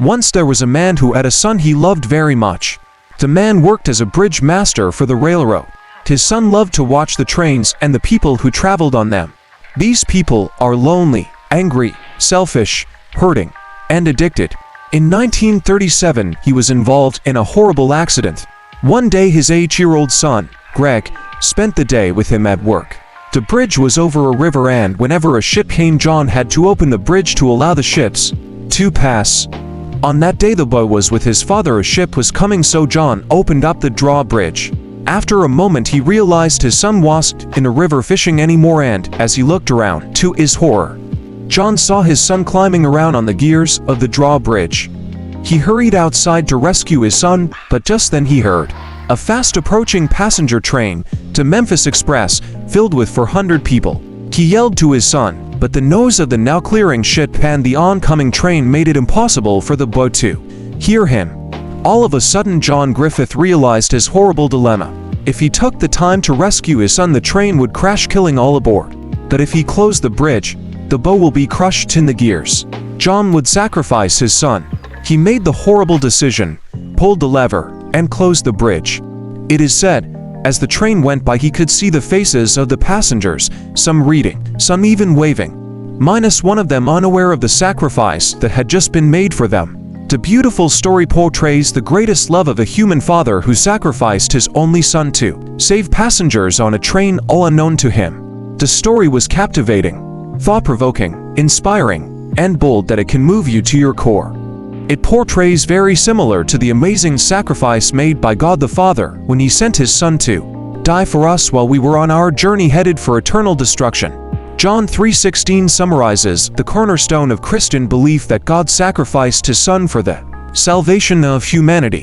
Once there was a man who had a son he loved very much. The man worked as a bridge master for the railroad. His son loved to watch the trains and the people who traveled on them. These people are lonely, angry, selfish, hurting, and addicted. In 1937, he was involved in a horrible accident. One day his 8-year-old son, Greg, spent the day with him at work. The bridge was over a river, and whenever a ship came, John had to open the bridge to allow the ships to pass. On that day the boy was with his father. A ship was coming, so John opened up the drawbridge. After a moment he realized his son wasn't in the river fishing anymore, and as he looked around, to his horror, John saw his son climbing around on the gears of the drawbridge. He hurried outside to rescue his son, but just then he heard a fast approaching passenger train, the Memphis Express, filled with 400 people. He yelled to his son, but the noise of the now clearing ship and the oncoming train made it impossible for the boy to hear him. All of a sudden John Griffith realized his horrible dilemma. If he took the time to rescue his son, the train would crash, killing all aboard. But if he closed the bridge, the bow will be crushed in the gears. John would sacrifice his son. He made the horrible decision, pulled the lever, and closed the bridge. It is said, as the train went by, he could see the faces of the passengers, some reading, some even waving, minus one of them unaware of the sacrifice that had just been made for them. The beautiful story portrays the greatest love of a human father who sacrificed his only son to save passengers on a train all unknown to him. The story was captivating, thought-provoking, inspiring, and bold that it can move you to your core. It portrays very similar to the amazing sacrifice made by God the Father when He sent His Son to die for us while we were on our journey headed for eternal destruction. John 3:16 summarizes the cornerstone of Christian belief, that God sacrificed His Son for the salvation of humanity.